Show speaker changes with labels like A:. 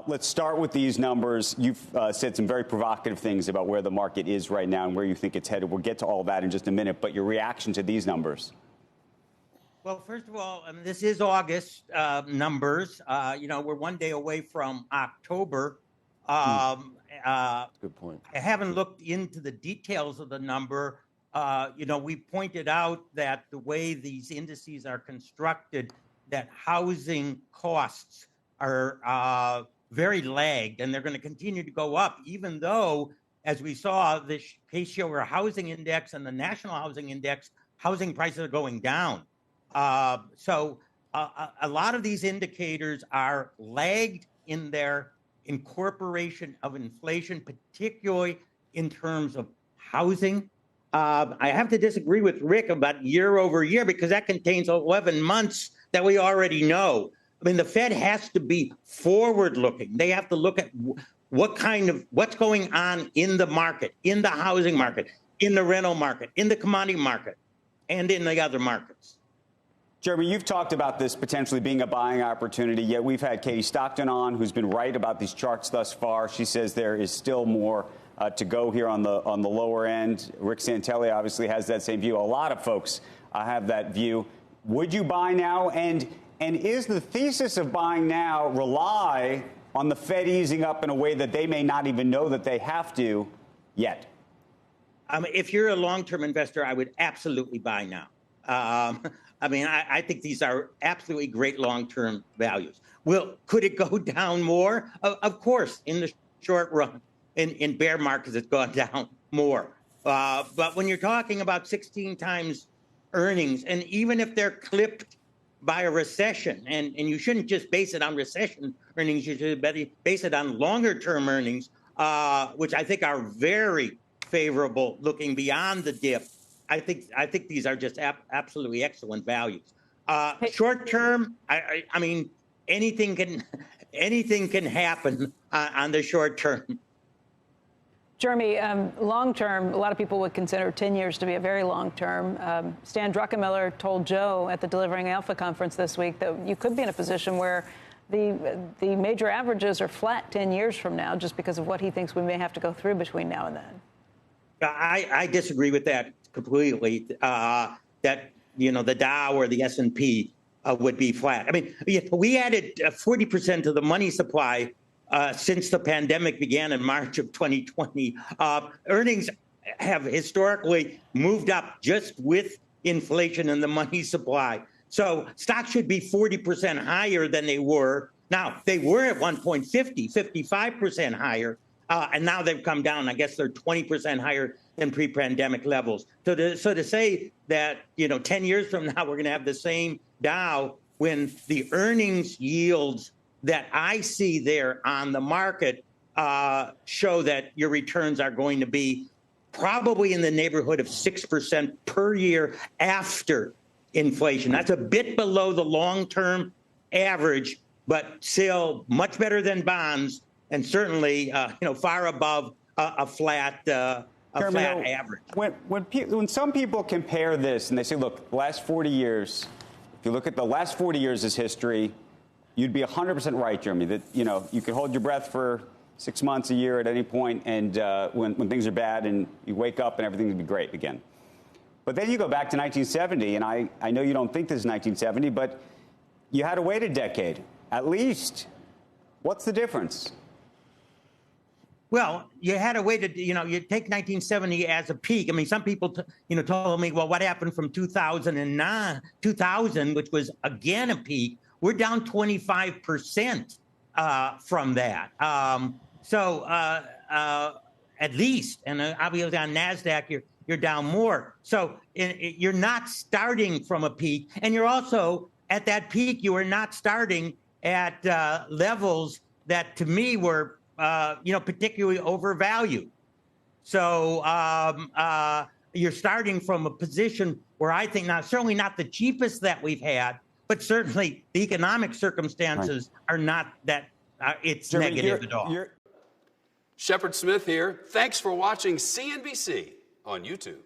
A: Let's start with these numbers. You've said some very provocative things about where the market is right now and where you think it's headed. We'll get to all that in just a minute, but your reaction to these numbers?
B: Well, first of all, this is August numbers. We're one day away from October.
A: Good point.
B: I haven't looked into the details of the number. We pointed out that the way these indices are constructed, that housing costs are very lagged, and they're going to continue to go up, even though, as we saw, the Case-Shiller Housing Index and the National Housing Index, housing prices are going down. So a lot of these indicators are lagged in their incorporation of inflation, particularly in terms of housing. I have to disagree with Rick about year over year, because that contains 11 months that we already know. I mean, the Fed has to be forward-looking. They have to look at what's going on in the market, in the housing market, in the rental market, in the commodity market, and in the other markets.
A: Jeremy, you've talked about this potentially being a buying opportunity, yet we've had Katie Stockton on, who's been right about these charts thus far. She says there is still more to go here on the lower end. Rick Santelli obviously has that same view. A lot of folks have that view. Would you buy now? And is the thesis of buying now rely on the Fed easing up in a way that they may not even know that they have to yet?
B: If you're a long-term investor, I would absolutely buy now. I think these are absolutely great long-term values. Could it go down more? Of course, in the short run. In bear markets, it's gone down more. But when you're talking about 16 times earnings, and even if they're clipped by a recession, and you shouldn't just base it on recession earnings, you should base it on longer-term earnings, which I think are very favorable looking beyond the dip. I think these are just absolutely excellent values. Short term, I mean, anything can happen on the short term.
C: Jeremy, long term, a lot of people would consider 10 years to be a very long term. Stan Druckenmiller told Joe at the Delivering Alpha conference this week that you could be in a position where the major averages are flat 10 years from now, just because of what he thinks we may have to go through between now and then.
B: I disagree with that completely. That the Dow or the S&P would be flat. I mean, we added 40% to the money supply since the pandemic began in March of 2020. Earnings have historically moved up just with inflation and the money supply. So stocks should be 40% higher than they were. Now, they were at 55% higher, and now they've come down. I guess they're 20% higher than pre-pandemic levels. So to say that, 10 years from now, we're going to have the same Dow when the earnings yields that I see there on the market show that your returns are going to be probably in the neighborhood of 6% per year after inflation. That's a bit below the long-term average, but still much better than bonds, and certainly far above a flat average.
A: When some people compare this and they say, look, the last 40 years, if you look at the last 40 years as history, you'd be 100% right, Jeremy, that, you could hold your breath for 6 months, a year at any point, and when things are bad and you wake up and everything would be great again. But then you go back to 1970, and I know you don't think this is 1970, but you had to wait a decade, at least. What's the difference?
B: Well, you had a way to, you take 1970 as a peak. I mean, some people, told me, well, what happened from 2000, which was again a peak? We're down 25% from that. At least, and obviously on NASDAQ, you're down more. So you're not starting from a peak, and you're also at that peak. You are not starting at levels that, to me, were particularly overvalued. So you're starting from a position where I think now, certainly not the cheapest that we've had, but certainly the economic circumstances are not that it's Jeremy, negative at all.
D: Shepard Smith here. Thanks for watching CNBC on YouTube.